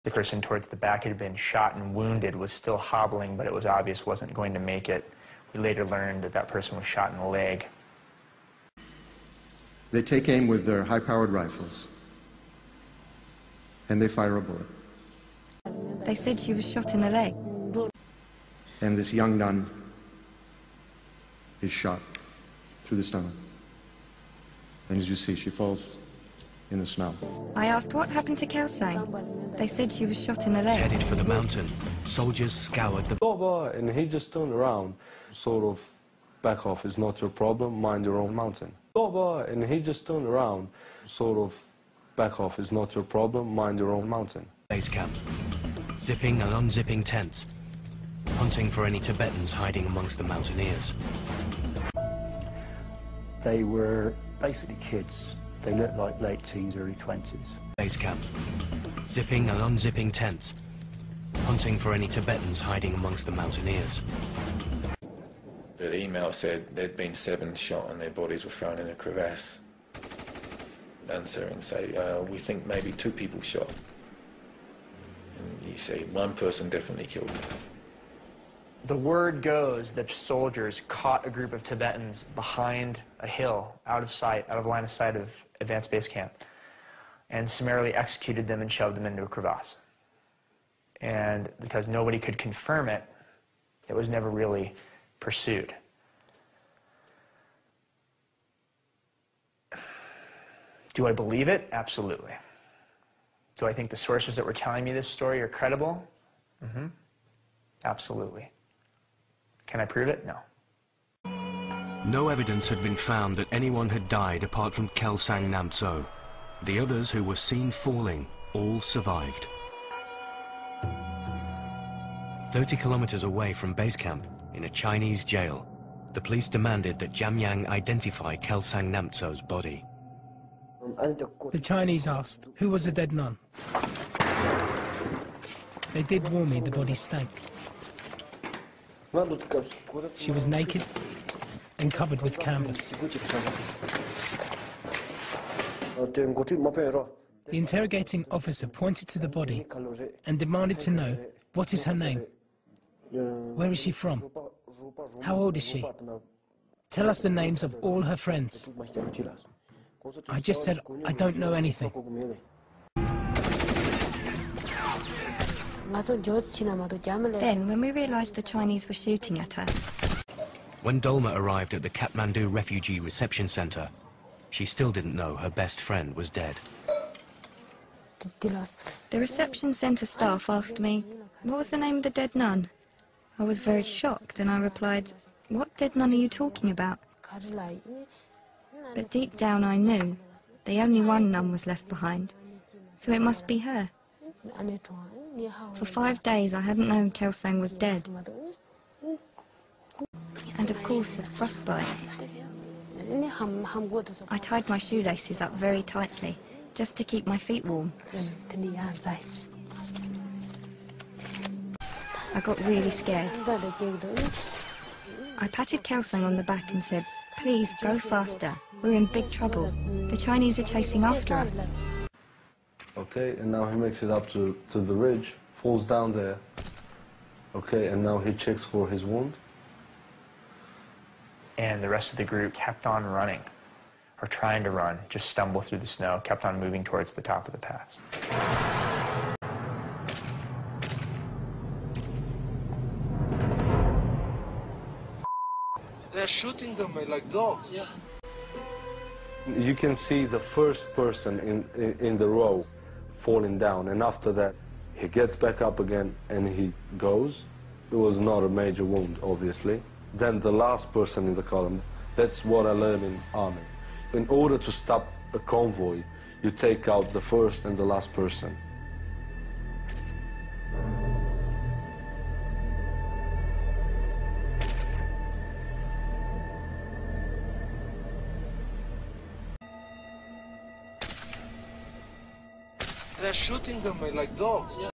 The person towards the back had been shot and wounded, was still hobbling, but it was obvious wasn't going to make it. We later learned that that person was shot in the leg. They take aim with their high-powered rifles, and they fire a bullet. They said she was shot in the leg. And this young nun is shot through the stomach. And as you see, she falls in the snow. I asked what happened to KELSANG. They said she was shot in the leg. Headed for the mountain, soldiers scoured the... And he just turned around, sort of, back off, it's not your problem, mind your own mountain. And he just turned around, sort of, back off, it's not your problem, mind your own mountain. Base camp, zipping and unzipping tents, hunting for any Tibetans hiding amongst the mountaineers. They were basically kids. They looked like late teens, early 20s. Base camp, zipping and unzipping tents, hunting for any Tibetans hiding amongst the mountaineers. The email said there'd been 7 shot and their bodies were thrown in a crevasse. Answering say, we think maybe 2 people shot. And you say 1 person definitely killed. The word goes that soldiers caught a group of Tibetans behind a hill, out of sight, out of line of sight of advanced base camp, and summarily executed them and shoved them into a crevasse. And because nobody could confirm it, it was never really pursued. Do I believe it? Absolutely. Do I think the sources that were telling me this story are credible? Mm-hmm. Absolutely. Can I prove it? No. No evidence had been found that anyone had died apart from KELSANG Mt.Cho. The others who were seen falling all survived. 30 kilometers away from base camp, in a Chinese jail, the police demanded that Jamyang identify KELSANG Mt.Cho's body. The Chinese asked, who was the dead nun? They did warn me the body stank. She was naked and covered with canvas. The interrogating officer pointed to the body and demanded to know, what is her name? Where is she from? How old is she? Tell us the names of all her friends. I just said, I don't know anything. Then, when we realised the Chinese were shooting at us... When Dolma arrived at the Kathmandu Refugee Reception Centre, she still didn't know her best friend was dead. The reception centre staff asked me, what was the name of the dead nun? I was very shocked and I replied, what dead nun are you talking about? But deep down I knew the only one nun was left behind, so it must be her. For 5 days I hadn't known KELSANG was dead. And of course of frostbite. I tied my shoelaces up very tightly, just to keep my feet warm. I got really scared. I patted KELSANG on the back and said, please go faster, we're in big trouble. The Chinese are chasing after us. Okay, and now he makes it up to the ridge, falls down there. Okay, and now he checks for his wound. And the rest of the group kept on running, or trying to run, just stumble through the snow, kept on moving towards the top of the pass. They're shooting them like dogs. Yeah. You can see the first person in the row falling down, and after that he gets back up again and he goes. It was not a major wound, obviously. Then the last person in the column, that's what I learned in army. In order to stop a convoy, you take out the first and the last person. They're shooting them like dogs. Yeah.